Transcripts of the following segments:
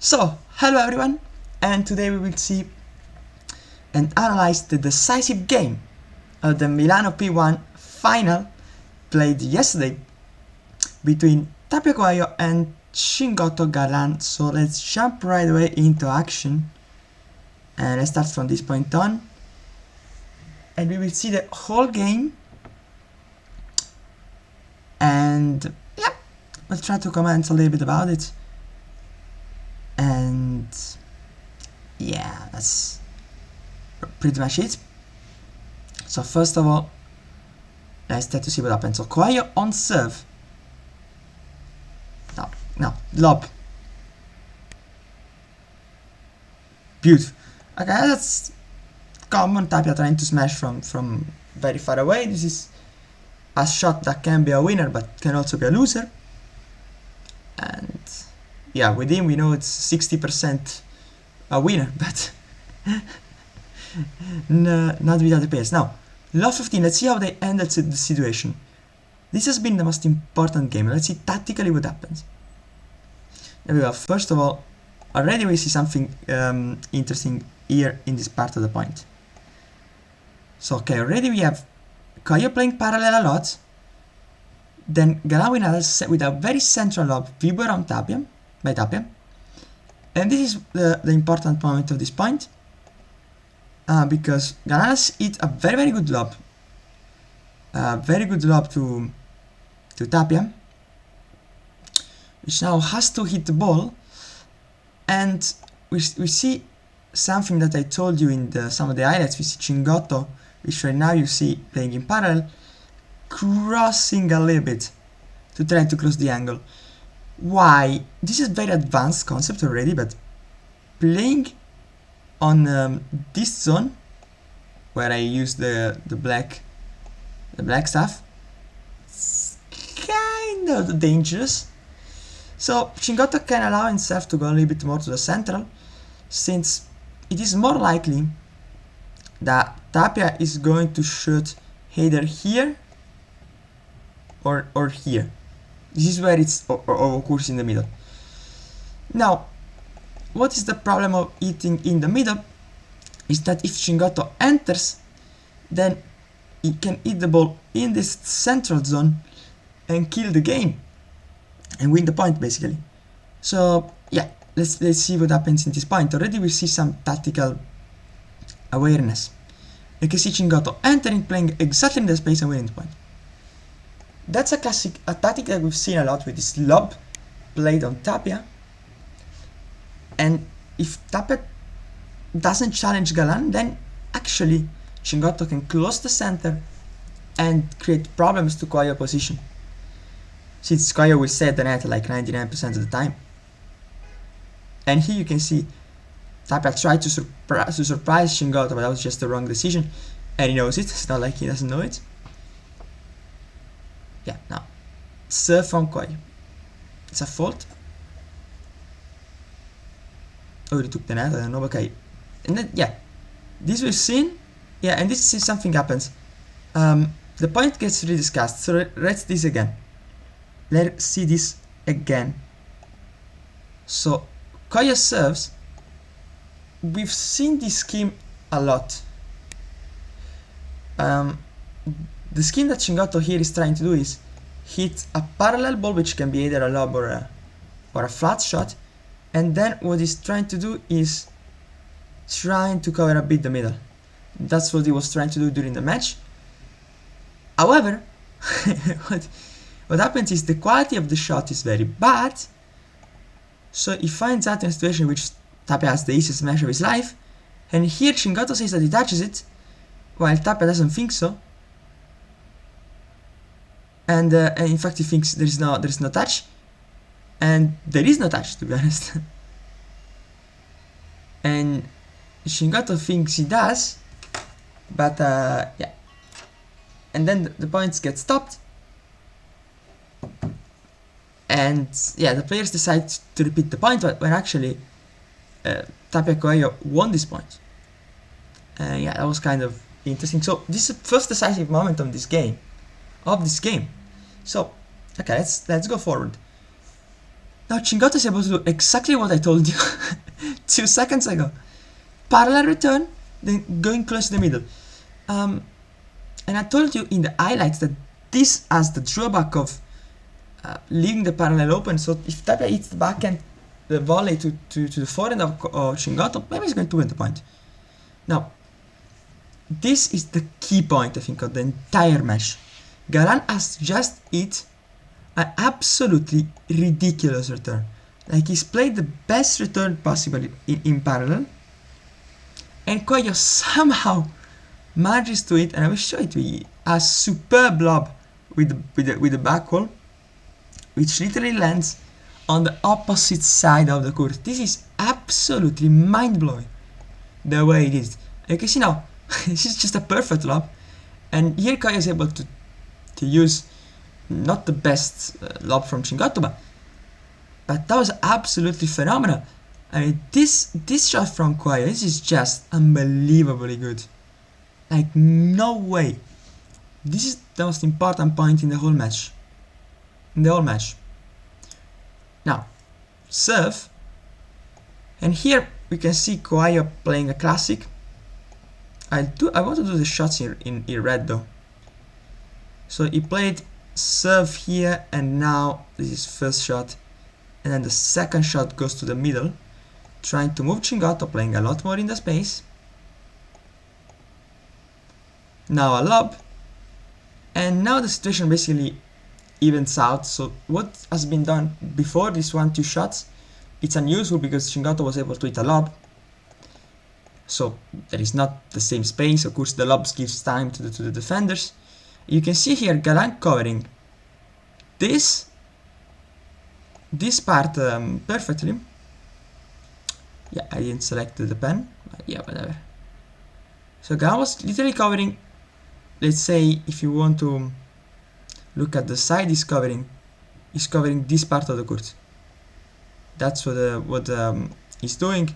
So, hello everyone, and today we will see and analyze the decisive game of the Milano P1 final played yesterday between TAPIA COELLO and Cingotto Galan. So let's jump right away into action, and let's start from this point on, and we will see the whole game, and yeah, we'll try to comment a little bit about it. And yeah, that's pretty much it. So first of all, let's try to see what happens. So COELLO on serve. No, lob. Beautiful. Okay, that's common. TAPIA trying to smash from very far away. This is a shot that can be a winner, but can also be a loser. And yeah, with him we know it's 60% a winner, but no, not with other players. Now, lob 15, let's see how they handled the situation. This has been the most important game. Let's see tactically what happens. There we go. First of all, already we see something interesting here in this part of the point. So okay, already we have COELLO playing parallel a lot. Then Galan with a very central lob, Vibo around TAPIA, by TAPIA. And this is the important moment of this point. Because Galan has hit a very good lob. Very good lob to TAPIA, which now has to hit the ball. And we see something that I told you in some of the highlights. We see Cingotto, which right now you see playing in parallel, crossing a little bit to try to close the angle. Why? This is very advanced concept already, but playing on this zone where I use the black stuff, it's kind of dangerous. So Cingotto can allow himself to go a little bit more to the central, since it is more likely that TAPIA is going to shoot either here or here. This is where it's occurs in the middle. Now, what is the problem of hitting in the middle? Is that if Cingotto enters, then he can hit the ball in this central zone and kill the game and win the point basically. So yeah, let's see what happens in this point. Already we see some tactical awareness. You can see Cingotto entering, playing exactly in the space and winning the point. That's a tactic that we've seen a lot with this lob played on TAPIA. And if TAPIA doesn't challenge Galan, then actually Cingotto can close the center and create problems to COELLO position, since COELLO will set the net like 99% of the time. And here you can see TAPIA tried to surprise Cingotto, but that was just the wrong decision, and he knows it. It's not like he doesn't know it. Yeah, now serve from COELLO. It's a fault. Oh, he took the net, I don't know, okay. And then, yeah, this we've seen. Yeah, and this is something happens. The point gets rediscussed, so let's this again. Let's see this again. So, COELLO serves. We've seen this scheme a lot. The scheme that Cingotto here is trying to do is hit a parallel ball, which can be either a lob or a flat shot, and then what he's trying to do is trying to cover a bit the middle. That's what he was trying to do during the match. However, what happens is the quality of the shot is very bad, so he finds out in a situation in which TAPIA has the easiest match of his life, and here Cingotto says that he touches it, while TAPIA doesn't think so. And in fact he thinks there is no touch, and there is no touch, to be honest. And Cingotto thinks he does, but yeah. And then the points get stopped, and yeah, the players decide to repeat the point, when actually TAPIA COELLO won this point. Yeah, that was kind of interesting. So this is the first decisive moment of this game. So okay, let's go forward. Now Cingotto is able to do exactly what I told you 2 seconds ago. Parallel return, then going close to the middle. And I told you in the highlights that this has the drawback of leaving the parallel open, so if Tapia hits the backhand, the volley to the forehand of Cingotto, maybe he's going to win the point. Now, this is the key point, I think, of the entire match. Galan has just hit an absolutely ridiculous return. Like, he's played the best return possible in parallel, and Coello somehow manages to hit, and I will show it to you, a superb lob with the back wall, which literally lands on the opposite side of the court. This is absolutely mind-blowing, the way it is. You can see now, this is just a perfect lob, and here Coello is able to use not the best lob from Cingotto, but that was absolutely phenomenal. I mean, this shot from Coello, this is just unbelievably good. Like, no way. This is the most important point in the whole match. Now, serve. And here we can see Coello playing a classic. I want to do the shots in red though. So he played serve here, and now this is first shot. And then the second shot goes to the middle, trying to move Cingotto, playing a lot more in the space. Now a lob, and now the situation basically evens out. So what has been done before these 1-2 shots, it's unusual because Cingotto was able to hit a lob, so there is not the same space. Of course, the lobs gives time to the defenders. You can see here Galan covering this part perfectly. Yeah, I didn't select the pen, but yeah, whatever. So Galan was literally covering, let's say, if you want to look at the side, he's covering this part of the court. That's what he's doing,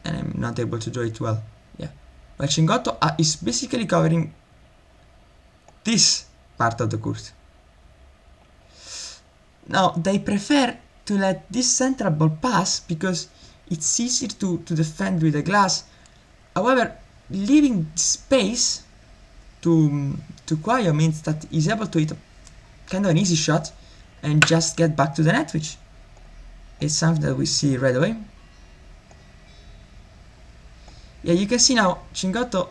and I'm not able to draw it well. Yeah, but Cingotto is basically covering this part of the court. Now they prefer to let this central ball pass because it's easier to defend with the glass. However, leaving space to Coello means that he's able to hit kind of an easy shot and just get back to the net, which is something that we see right away. Yeah, you can see now Cingotto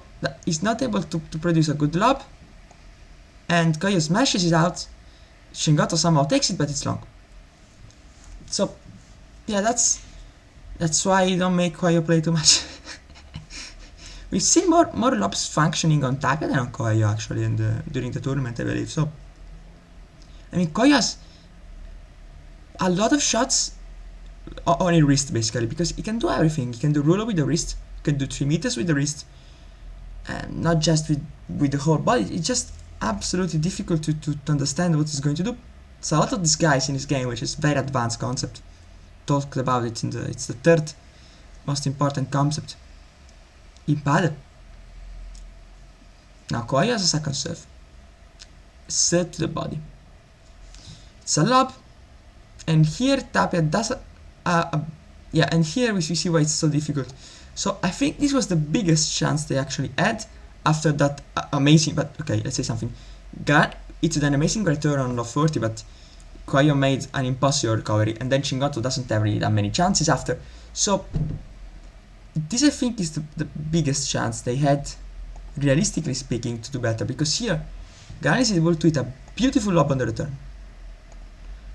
is not able to produce a good lob, and Coello smashes it out. Cingotto somehow takes it, but it's long. So yeah, that's why you don't make Coello play too much. We've seen more lobs functioning on Tapia than on Coello actually during the tournament, I believe. So I mean, Coello has a lot of shots on his wrist basically, because he can do everything. He can do ruler with the wrist, he can do 3 meters with the wrist, and not just with the whole body. It's just absolutely difficult to understand what he's going to do. So a lot of these guys in this game, which is very advanced concept, talked about it it's the third most important concept in padel. Now Coello has a second serve. Serve to the body. It's a lob, and here Tapia does yeah, and here we see why it's so difficult. So I think this was the biggest chance they actually had after that amazing, but okay, let's say something. It's an amazing return on lob 40, but Coello made an impossible recovery, and then Cingotto doesn't have really that many chances after. So this, I think, is the biggest chance they had, realistically speaking, to do better, because here Galan is able to hit a beautiful lob on the return.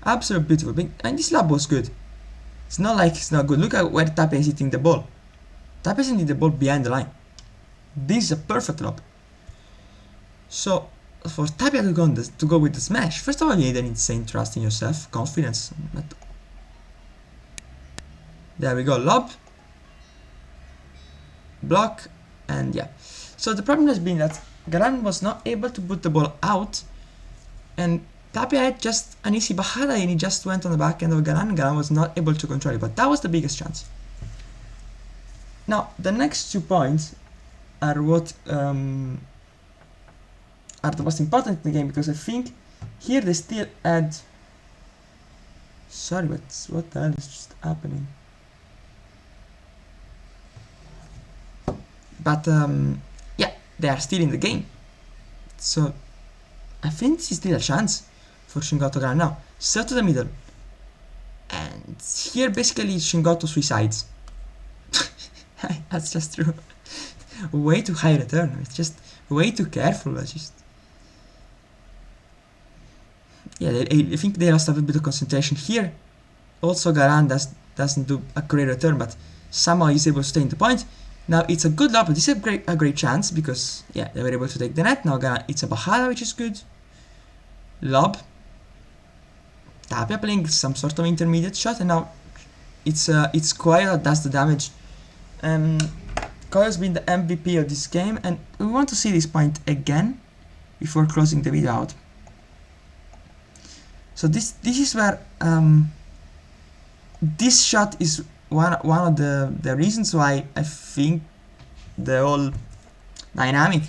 Absolutely beautiful, and this lob was good. It's not like it's not good. Look at where Tapia is hitting the ball. Tapia is hitting the ball behind the line. This is a perfect lob. So for Tapia to go with the smash, first of all, you need an insane trust in yourself, confidence. There we go, lob, block, and yeah. So the problem has been that Galan was not able to put the ball out, and Tapia had just an easy bajada, and he just went on the backhand of Galan, and Galan was not able to control it, but that was the biggest chance. Now, the next 2 points are what are the most important in the game, because I think here they still had Sorry, but what the hell is just happening? But yeah, they are still in the game. So I think this is still a chance for Shingotto Galan. Now, serve to the middle. And here basically Shingotto suicides. That's just true. Way too high return. It's just way too careful. It's just... Yeah, I think they lost a little bit of concentration here. Also, Galan doesn't do a great return, but somehow he's able to stay in the point. Now it's a good lob, but this is a great chance because yeah, they were able to take the net. Now Galan, it's a Bahada, which is good. Lob. Tapia playing some sort of intermediate shot, and now it's COELLO that does the damage. COELLO's been the MVP of this game, and we want to see this point again before closing the video out. So this is where this shot is one of the reasons why I think the whole dynamic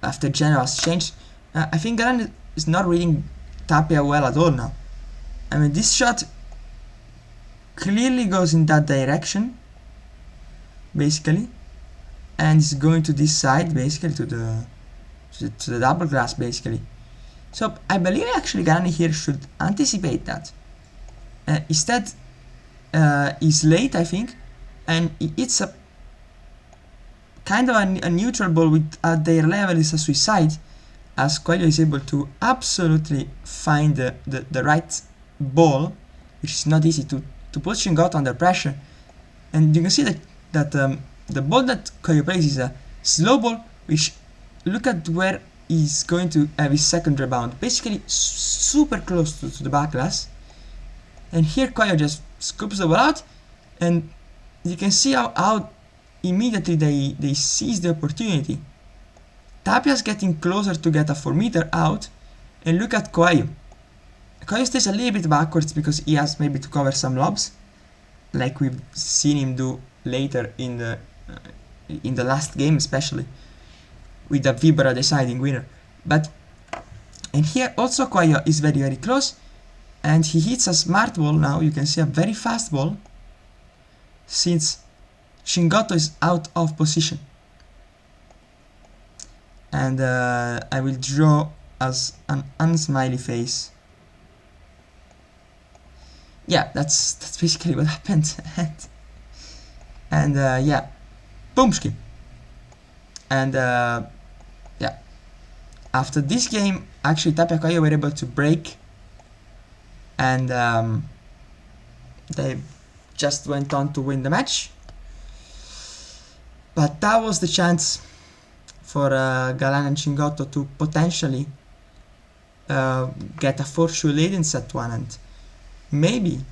after Genoa has changed. I think Galan is not reading Tapia well at all now. I mean, this shot clearly goes in that direction, basically, and is going to this side, basically to the double glass, basically. So I believe actually Galan here should anticipate that. Instead, he's late, I think, and it's a kind of a neutral ball with at their level is a suicide, as COELLO is able to absolutely find the right ball, which is not easy to put Shingotto under pressure. And you can see that the ball that COELLO plays is a slow ball, which look at where he's going to have his second rebound, basically super close to the back glass. And here COELLO just scoops the ball out, and you can see how immediately they seize the opportunity. Tapia's getting closer to get a 4-meter out, and look at COELLO. COELLO stays a little bit backwards because he has maybe to cover some lobs, like we've seen him do later in the last game, especially with the Vibora deciding winner. And here also COELLO is very close, and he hits a smart ball. Now you can see a very fast ball, since Shingotto is out of position. And I will draw as an unsmiley face. Yeah, that's basically what happened. And yeah, boomski. And yeah, after this game, actually Tapia COELLO were able to break, and they just went on to win the match. But that was the chance for Galan and Shingotto to potentially get a 4-shoe lead in set 1 and maybe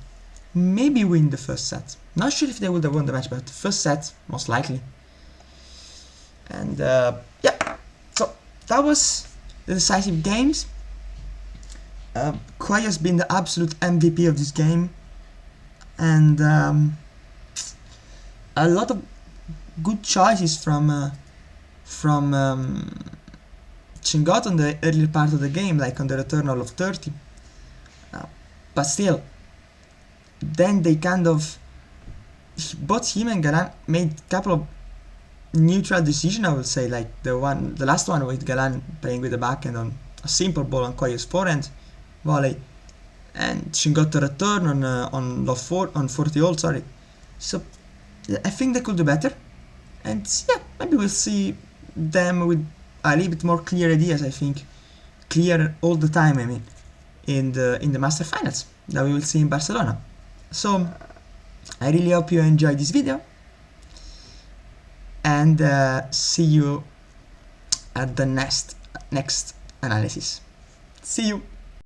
win the first set. Not sure if they would have won the match, but the first set, most likely. And yeah, so that was the decisive games. COELLO's been the absolute MVP of this game, and a lot of good choices from Shingotto in the earlier part of the game, like on the return of 30. But still, then they kind of, both him and Galan made a couple of neutral decisions, I would say, like the last one with Galan playing with the backhand on a simple ball on COELLO's forehand volley, and Shingotto return on 40 all, sorry. So I think they could do better, and yeah, maybe we'll see them with a little bit more clear ideas. I think clear all the time, I mean, in the master finals that we will see in Barcelona. So I really hope you enjoyed this video, and see you at the next analysis. See you.